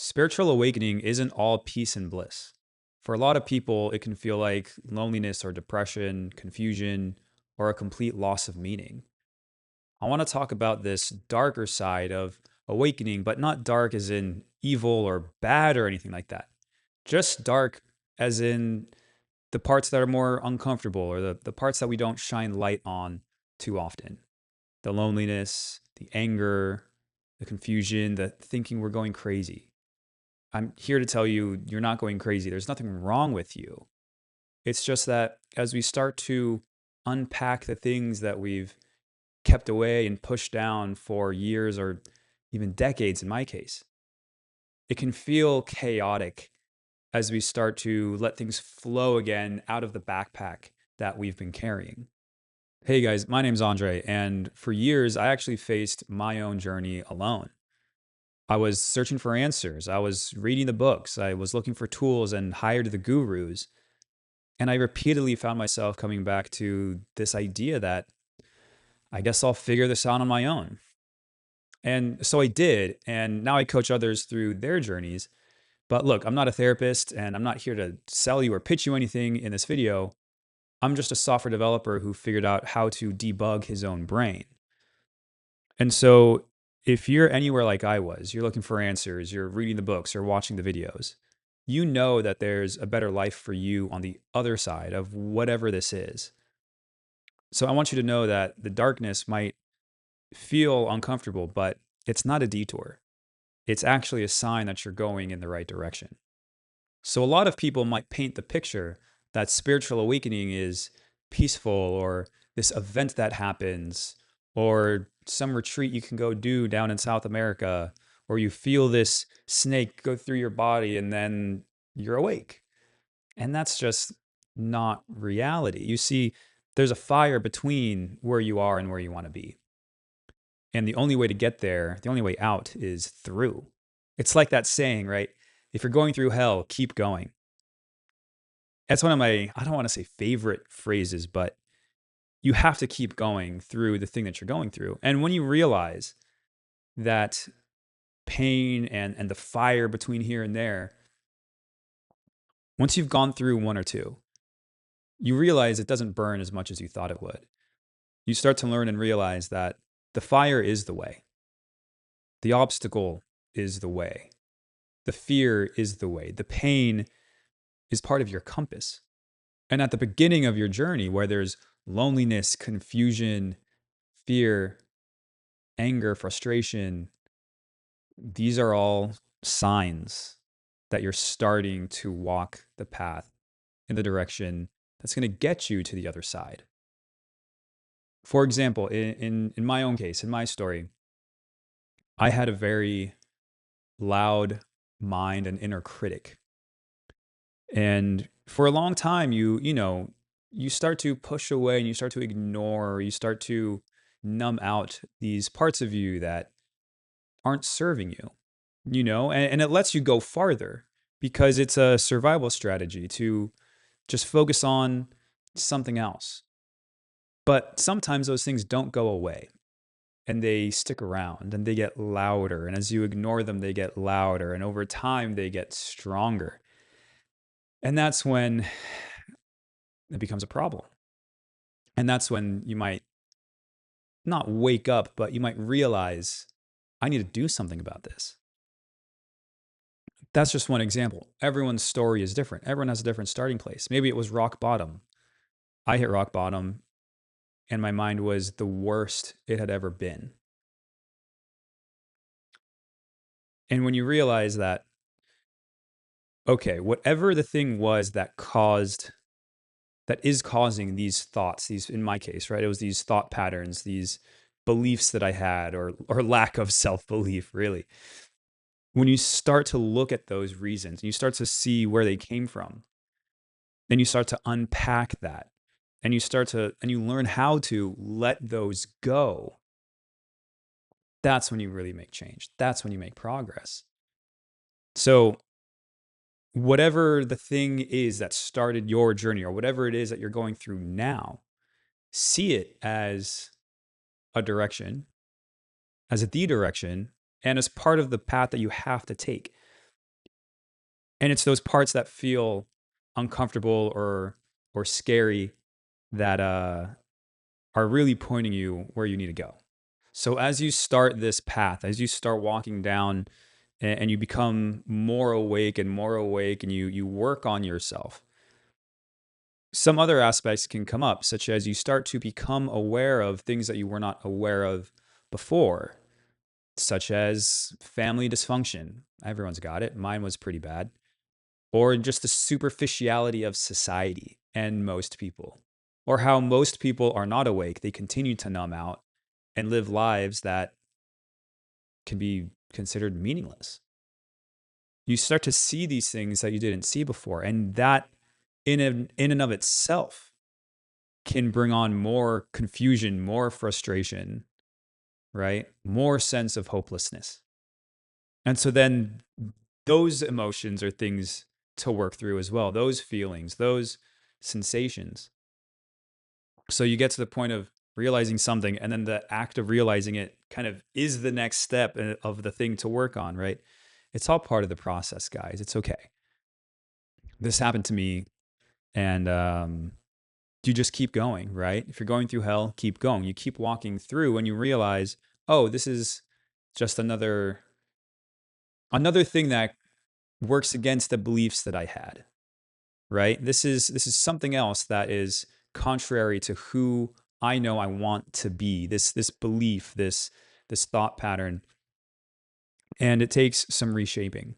Spiritual awakening isn't all peace and bliss. For a lot of people, it can feel like loneliness or depression, confusion, or a complete loss of meaning. I want to talk about this darker side of awakening, but not dark as in evil or bad or anything like that. Just dark as in the parts that are more uncomfortable or the parts that we don't shine light on too often. The loneliness, the anger, the confusion, the thinking we're going crazy. I'm here to tell you, you're not going crazy. There's nothing wrong with you. It's just that as we start to unpack the things that we've kept away and pushed down for years or even decades in my case, it can feel chaotic as we start to let things flow again out of the backpack that we've been carrying. Hey guys, my name's Andre, and for years I actually faced my own journey alone. I was searching for answers. I was reading the books. I was looking for tools and hired the gurus. And I repeatedly found myself coming back to this idea that I guess I'll figure this out on my own. And so I did. And now I coach others through their journeys. But look, I'm not a therapist and I'm not here to sell you or pitch you anything in this video. I'm just a software developer who figured out how to debug his own brain. And so if you're anywhere like I was, you're looking for answers, you're reading the books or watching the videos, you know that there's a better life for you on the other side of whatever this is. So I want you to know that the darkness might feel uncomfortable, but it's not a detour. It's actually a sign that you're going in the right direction. So a lot of people might paint the picture that spiritual awakening is peaceful or this event that happens or some retreat you can go do down in South America or you feel this snake go through your body and then you're awake. And that's just not reality. You see, there's a fire between where you are and where you want to be. And the only way to get there, the only way out is through. It's like that saying, right? If you're going through hell, keep going. That's one of my, I don't want to say favorite phrases, but you have to keep going through the thing that you're going through. And when you realize that pain and the fire between here and there, once you've gone through one or two, you realize it doesn't burn as much as you thought it would. You start to learn and realize that the fire is the way. The obstacle is the way. The fear is the way. The pain is part of your compass. And at the beginning of your journey, where there's loneliness, confusion, fear, anger, frustration, these are all signs that you're starting to walk the path in the direction that's going to get you to the other side. For example, in my own case, in my story, I had a very loud mind and inner critic. And for a long time, you start to push away and you start to ignore, you start to numb out these parts of you that aren't serving you, and it lets you go farther because it's a survival strategy to just focus on something else. But sometimes those things don't go away and they stick around and they get louder. And as you ignore them, they get louder. And over time, they get stronger. And that's when it becomes a problem. And that's when you might not wake up, but you might realize, I need to do something about this. That's just one example. Everyone's story is different. Everyone has a different starting place. Maybe it was rock bottom. I hit rock bottom and my mind was the worst it had ever been. And when you realize that, okay, whatever the thing was that is causing these thoughts, these, in my case, right? It was these thought patterns, these beliefs that I had, or lack of self-belief, really. When you start to look at those reasons and you start to see where they came from, then you start to unpack that and you learn how to let those go. That's when you really make change. That's when you make progress. So whatever the thing is that started your journey or whatever it is that you're going through now, see it as a direction, as the direction, and as part of the path that you have to take. And it's those parts that feel uncomfortable or scary that are really pointing you where you need to go. So as you start this path, as you start walking down and you become more awake and you work on yourself, some other aspects can come up, such as you start to become aware of things that you were not aware of before, such as family dysfunction. Everyone's got it. Mine was pretty bad. Or just the superficiality of society and most people, or how most people are not awake. They continue to numb out and live lives that can be considered meaningless. You start to see these things that you didn't see before, and that in and of itself can bring on more confusion, more frustration, right? More sense of hopelessness. And so then those emotions are things to work through as well, those feelings, those sensations. So you get to the point of realizing something, and then the act of realizing it kind of is the next step of the thing to work on, right? It's all part of the process, guys. It's okay. This happened to me, and you just keep going, right? If you're going through hell, keep going. You keep walking through, and you realize, oh, this is just another thing that works against the beliefs that I had, right? This is something else that is contrary to who I know I want to be. This belief, this thought pattern, and it takes some reshaping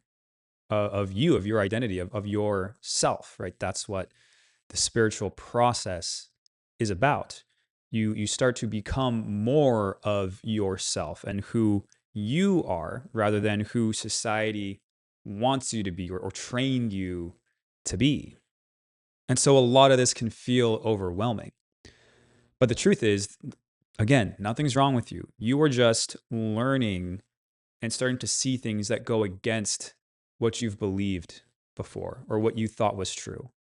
of you, of your identity, of your self, right? That's what the spiritual process is about. You start to become more of yourself and who you are rather than who society wants you to be or trained you to be. And so a lot of this can feel overwhelming. But the truth is, again, nothing's wrong with you. You are just learning and starting to see things that go against what you've believed before or what you thought was true.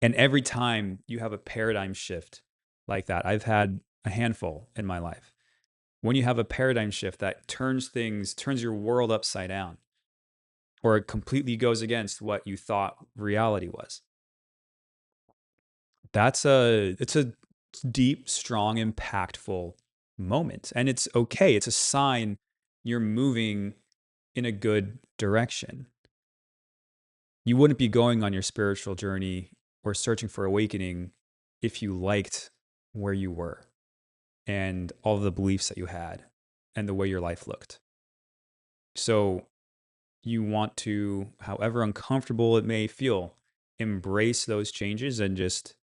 And every time you have a paradigm shift like that, I've had a handful in my life. When you have a paradigm shift that turns your world upside down, or it completely goes against what you thought reality was, it's a deep, strong, impactful moment. And it's okay. It's a sign you're moving in a good direction. You wouldn't be going on your spiritual journey or searching for awakening if you liked where you were and all the beliefs that you had and the way your life looked. So you want to, however uncomfortable it may feel, embrace those changes and just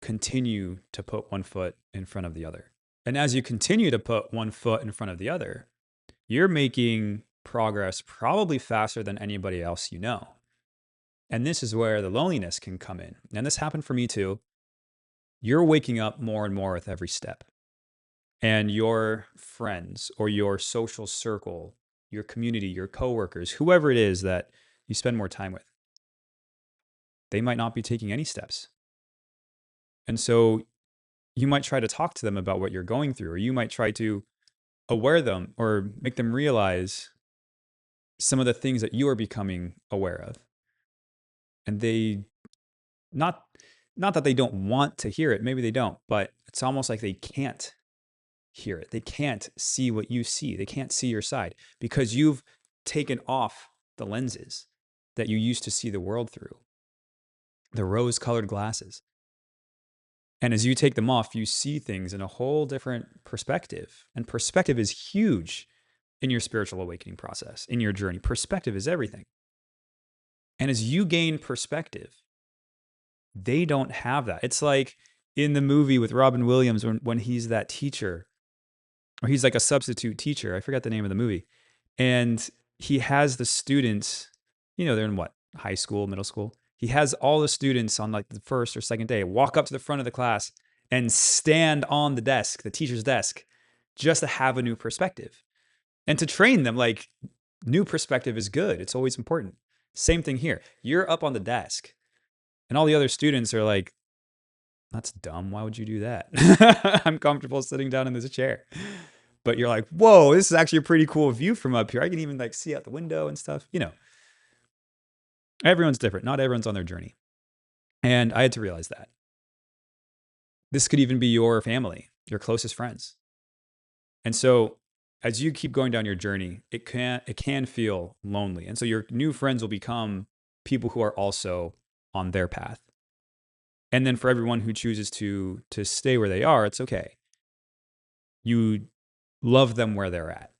continue to put one foot in front of the other. And as you continue to put one foot in front of the other, you're making progress probably faster than anybody else you know. And this is where the loneliness can come in. And this happened for me too. You're waking up more and more with every step. And your friends or your social circle, your community, your coworkers, whoever it is that you spend more time with, they might not be taking any steps. And so you might try to talk to them about what you're going through, or you might try to aware them or make them realize some of the things that you are becoming aware of. And they not not that they don't want to hear it, maybe they don't, but it's almost like they can't hear it. They can't see what you see. They can't see your side because you've taken off the lenses that you used to see the world through, the rose-colored glasses. And as you take them off, you see things in a whole different perspective. And perspective is huge in your spiritual awakening process, in your journey. Perspective is everything. And as you gain perspective, they don't have that. It's like in the movie with Robin Williams when he's that teacher, or he's like a substitute teacher. I forgot the name of the movie. And he has the students, they're in what? High school, middle school. He has all the students on like the first or second day walk up to the front of the class and stand on the desk, the teacher's desk, just to have a new perspective and to train them. Like, new perspective is good. It's always important. Same thing here. You're up on the desk and all the other students are like, that's dumb. Why would you do that? I'm comfortable sitting down in this chair. But you're like, whoa, this is actually a pretty cool view from up here. I can even like see out the window and stuff, Everyone's different. Not everyone's on their journey. And I had to realize that. This could even be your family, your closest friends. And so as you keep going down your journey, it can feel lonely. And so your new friends will become people who are also on their path. And then for everyone who chooses to stay where they are, it's okay. You love them where they're at,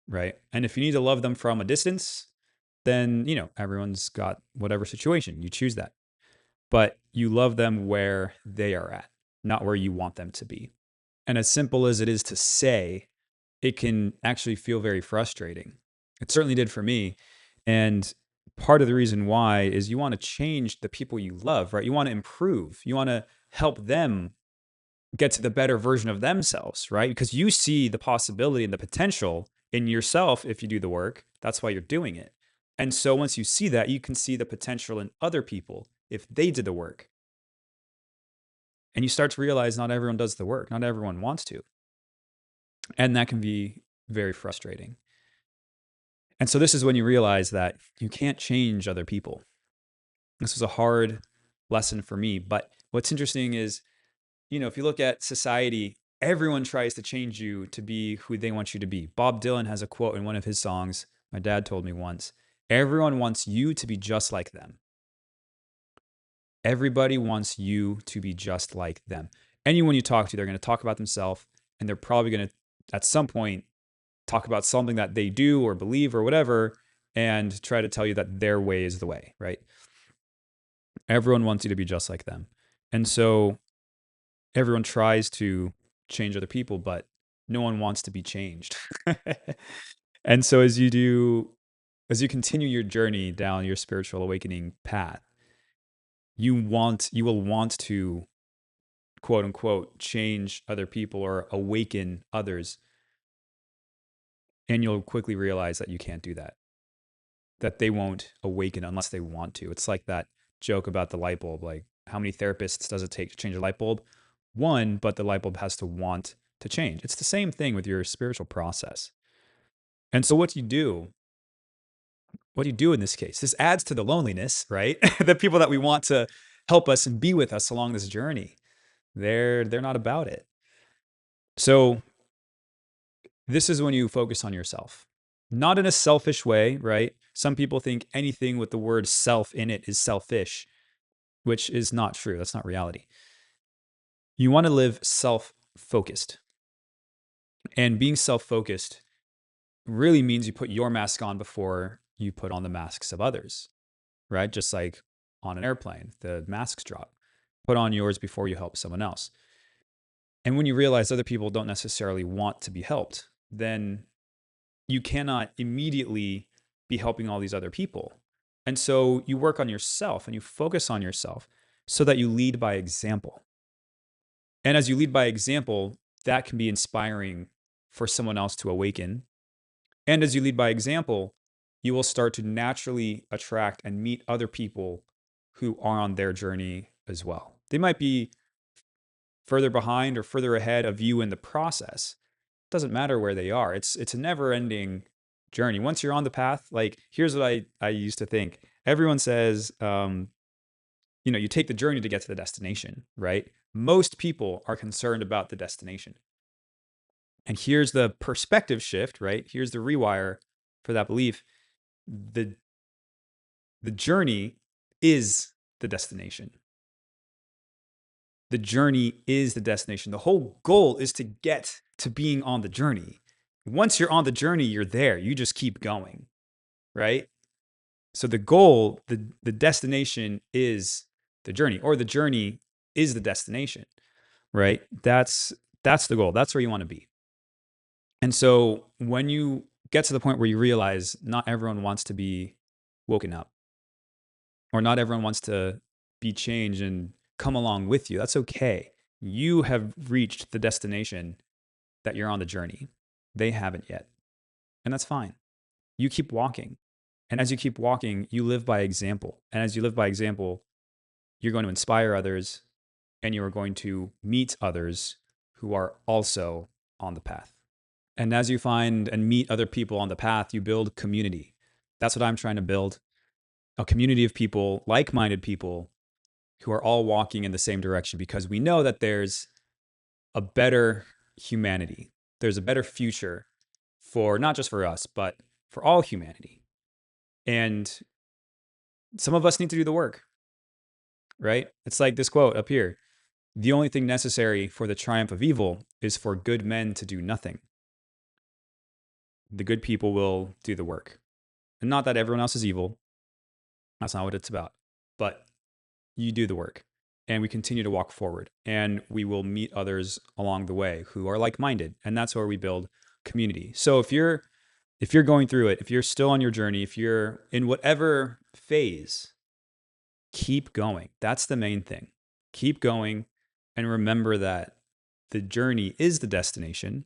right? And if you need to love them from a distance, then, everyone's got whatever situation. You choose that. But you love them where they are at, not where you want them to be. And as simple as it is to say, it can actually feel very frustrating. It certainly did for me. And part of the reason why is you want to change the people you love, right? You want to improve. You want to help them get to the better version of themselves, right? Because you see the possibility and the potential in yourself if you do the work. That's why you're doing it. And so once you see that, you can see the potential in other people if they did the work. And you start to realize not everyone does the work, not everyone wants to. And that can be very frustrating. And so this is when you realize that you can't change other people. This was a hard lesson for me. But what's interesting is, if you look at society, everyone tries to change you to be who they want you to be. Bob Dylan has a quote in one of his songs. My dad told me once, everyone wants you to be just like them. Everybody wants you to be just like them. Anyone you talk to, they're going to talk about themselves, and they're probably going to, at some point, talk about something that they do or believe or whatever, and try to tell you that their way is the way, right? Everyone wants you to be just like them. And so everyone tries to change other people, but no one wants to be changed. And so as you continue your journey down your spiritual awakening path, you will want to, quote unquote, change other people or awaken others. And you'll quickly realize that you can't do that, that they won't awaken unless they want to. It's like that joke about the light bulb. Like, how many therapists does it take to change a light bulb? One, but the light bulb has to want to change. It's the same thing with your spiritual process. And so what do you do? What do you do in this case? This adds to the loneliness, right? The people that we want to help us and be with us along this journey, they're not about it. So this is when you focus on yourself. Not in a selfish way, right? Some people think anything with the word self in it is selfish, which is not true. That's not reality. You want to live self-focused. And being self-focused really means you put your mask on before you put on the masks of others, right? Just like on an airplane, the masks drop. Put on yours before you help someone else. And when you realize other people don't necessarily want to be helped, then you cannot immediately be helping all these other people. And so you work on yourself and you focus on yourself so that you lead by example. And as you lead by example, that can be inspiring for someone else to awaken. And as you lead by example, you will start to naturally attract and meet other people who are on their journey as well. They might be further behind or further ahead of you in the process. It doesn't matter where they are. It's a never-ending journey. Once you're on the path, like, here's what I used to think. Everyone says, you take the journey to get to the destination, right? Most people are concerned about the destination. And here's the perspective shift, right? Here's the rewire for that belief. The journey is the destination. The journey is the destination. The whole goal is to get to being on the journey. Once you're on the journey, you're there. You just keep going, right? So the goal, the destination is the journey, or the journey is the destination, right? That's the goal. That's where you want to be. And so when you get to the point where you realize not everyone wants to be woken up, or not everyone wants to be changed and come along with you, that's okay. You have reached the destination that you're on the journey. They haven't yet. And that's fine. You keep walking. And as you keep walking, you live by example. And as you live by example, you're going to inspire others and you are going to meet others who are also on the path. And as you find and meet other people on the path, you build community. That's what I'm trying to build. a community of people, like-minded people who are all walking in the same direction, because we know that there's a better humanity. There's a better future for not just for us, but for all humanity. And some of us need to do the work, right? It's like this quote up here: the only thing necessary for the triumph of evil is for good men to do nothing. The good people will do the work. And not that everyone else is evil. That's not what it's about. But you do the work, and we continue to walk forward, and we will meet others along the way who are like-minded, and that's where we build community. So if you're going through it, if you're still on your journey, if you're in whatever phase, keep going. That's the main thing. Keep going, and remember that the journey is the destination.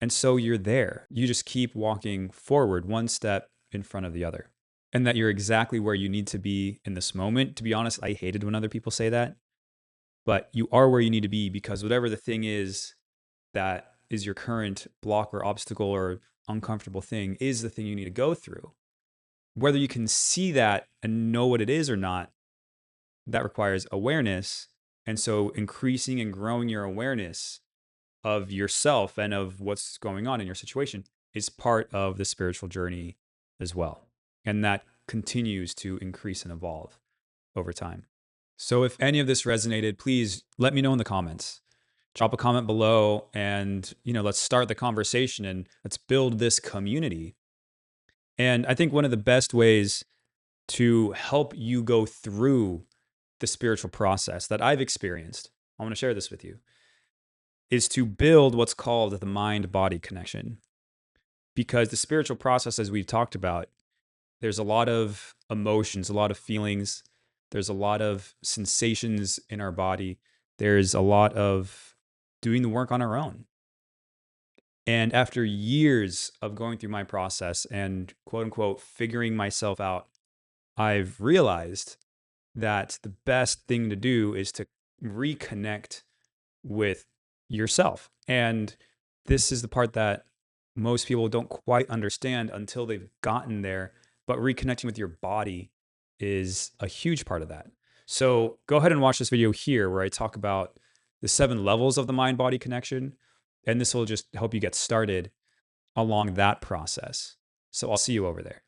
And so you're there. You just keep walking forward, one step in front of the other. And that you're exactly where you need to be in this moment. To be honest, I hated when other people say that. But you are where you need to be, because whatever the thing is that is your current block or obstacle or uncomfortable thing is the thing you need to go through. Whether you can see that and know what it is or not, that requires awareness. And so increasing and growing your awareness of yourself and of what's going on in your situation is part of the spiritual journey as well. And that continues to increase and evolve over time. So if any of this resonated, please let me know in the comments. Drop a comment below, and let's start the conversation and let's build this community. And I think one of the best ways to help you go through the spiritual process that I've experienced, I want to share this with you, is to build what's called the mind-body connection. Because the spiritual process, as we've talked about, there's a lot of emotions, a lot of feelings, there's a lot of sensations in our body, there's a lot of doing the work on our own. And after years of going through my process and quote unquote figuring myself out, I've realized that the best thing to do is to reconnect with yourself. And this is the part that most people don't quite understand until they've gotten there. But reconnecting with your body is a huge part of that. So go ahead and watch this video here where I talk about the 7 levels of the mind-body connection. And this will just help you get started along that process. So I'll see you over there.